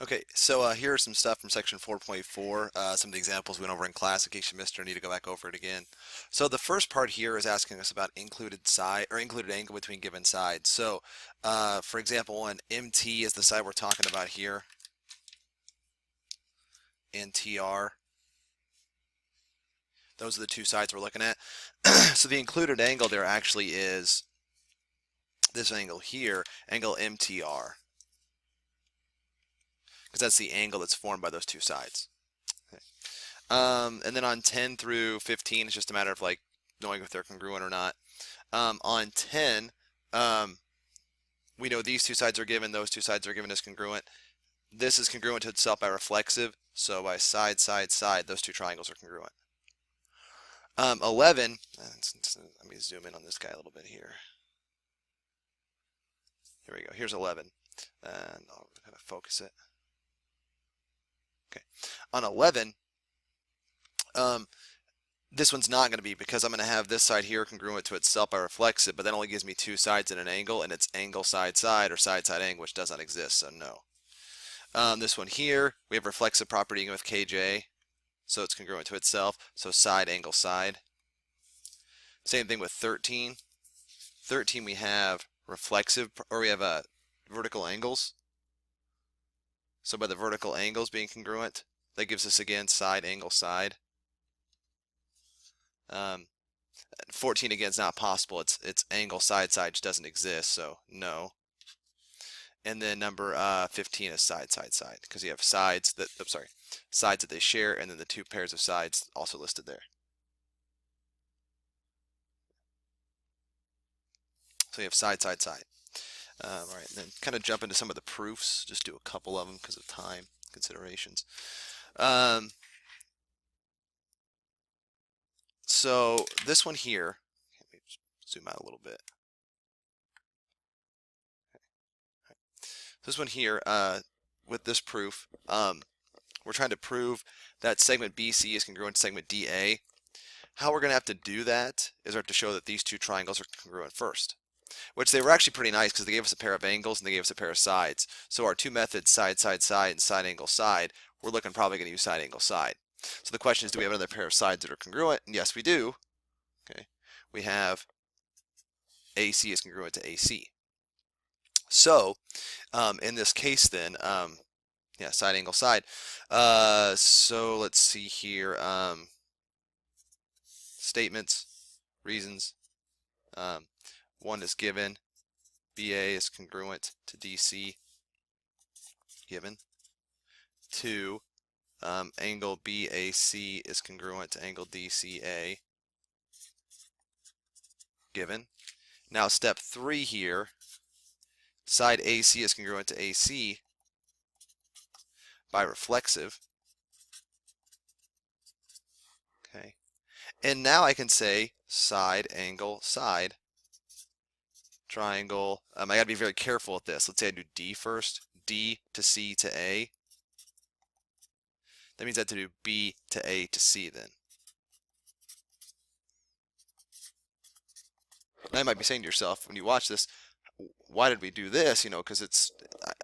Okay, so here are some stuff from section 4.4, some of the examples we went over in class in case you missed or need to go back over it again. So the first part here is asking us about included side or included angle between given sides. So for example, one MT is the side we're talking about here, and TR. Those are the two sides we're looking at. So the included angle there actually is this angle here, angle MTR, because that's the angle that's formed by those two sides. Okay. And then on 10 through 15, it's just a matter of like knowing if they're congruent or not. On 10, we know these two sides are given, those two sides are given as congruent. This is congruent to itself by reflexive, so by side, side, side, those two triangles are congruent. 11, let me zoom in on this guy a little bit here. Here we go, here's 11, and I'll kind of focus it. Okay, on 11, this one's not going to be because I'm going to have this side here congruent to itself by reflexive, but that only gives me two sides in an angle, and it's angle side side or side side angle, which does not exist, so no. This one here, we have reflexive property with KJ, so it's congruent to itself, so side angle side. Same thing with 13. 13 we have reflexive, or we have vertical angles. So by the vertical angles being congruent, that gives us again side angle side. 14 again is not possible. It's angle side side, just doesn't exist, so no. And then number 15 is side side side because you have sides that sides that they share, and then the two pairs of sides also listed there. So you have side side side. All right, and then kind of jump into some of the proofs. Just do a couple of them because of time considerations. So this one here, let me zoom out a little bit. Okay. This one here, with this proof, we're trying to prove that segment BC is congruent to segment DA. How we're going to have to do that is we have to show that these two triangles are congruent first, which they were actually pretty nice because they gave us a pair of angles and they gave us a pair of sides. So our two methods, side, side, side, and side angle side, we're looking probably going to use side angle side. So the question is, do we have another pair of sides that are congruent? And yes, we do. Okay, we have AC is congruent to AC. So in this case then, yeah, side angle side. So let's see here. Statements, reasons. One is given. BA is congruent to DC. Given. 2, angle BAC is congruent to angle DCA. Given. Now step 3 here. Side AC is congruent to AC by reflexive. Okay. And now I can say side angle side triangle. I got to be very careful with this. Let's say I do D first. D to C to A. That means I have to do B to A to C then. Now you might be saying to yourself when you watch this, why did we do this? You know, because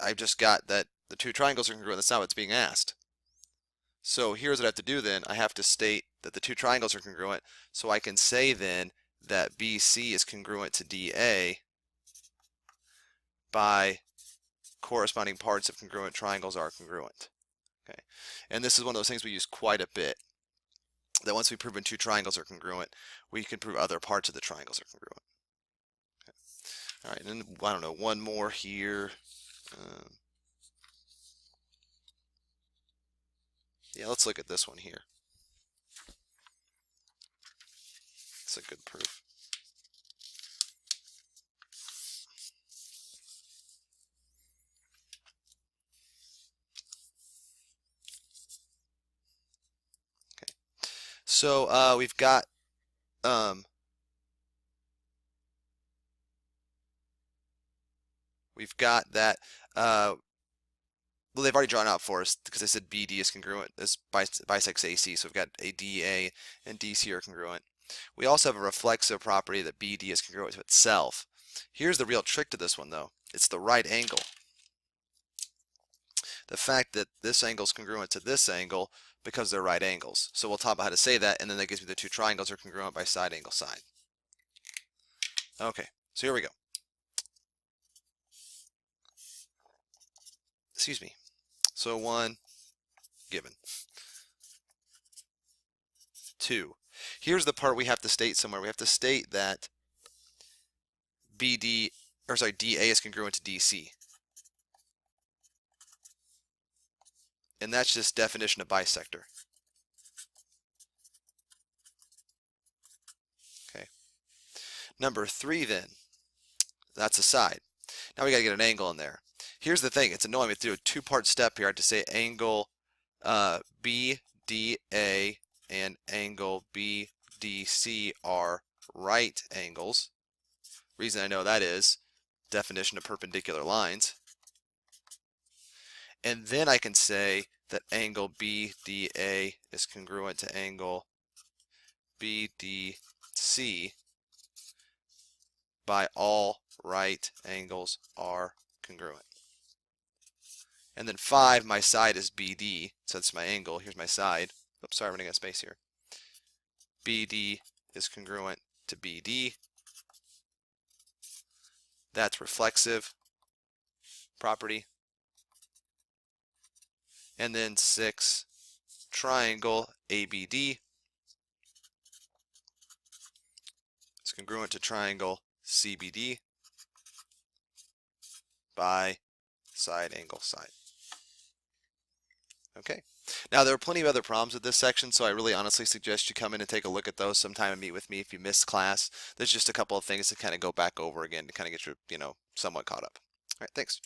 I've just got that the two triangles are congruent. That's not what's being asked. So here's what I have to do then. I have to state that the two triangles are congruent. So I can say then that BC is congruent to DA by corresponding parts of congruent triangles are congruent. Okay, and this is one of those things we use quite a bit. That once we've proven two triangles are congruent, we can prove other parts of the triangles are congruent. Okay. All right, and then, I don't know, one more here. Yeah, let's look at this one here. It's a good proof. Okay, so we've got that. Well, they've already drawn out for us because they said BD is congruent as bisects AC, so we've got a DA and DC are congruent. We also have a reflexive property that BD is congruent to itself. Here's the real trick to this one though. It's the right angle. the fact that this angle is congruent to this angle because they're right angles. So we'll talk about how to say that, and then that gives me the two triangles are congruent by side, angle, side. Okay, so here we go. Excuse me. So 1, given. 2. Here's the part we have to state somewhere. We have to state that DA is congruent to DC. And that's just definition of bisector. Okay. Number 3 then, that's a side. Now we got to get an angle in there. Here's the thing, it's annoying. We have to do a two-part step here. I have to say angle BDA and angle BDC are right angles. Reason I know that is definition of perpendicular lines. And then I can say that angle BDA is congruent to angle BDC by all right angles are congruent. And then 5, my side is BD, so that's my angle. Here's my side. Oops, sorry, I'm running out of space here. BD is congruent to BD. That's reflexive property. And then 6, triangle ABD is congruent to triangle CBD by side, angle, side. Okay. Now there are plenty of other problems with this section, so I really honestly suggest you come in and take a look at those sometime and meet with me if you missed class. There's just a couple of things to kind of go back over again to kind of get you, somewhat caught up. All right, thanks.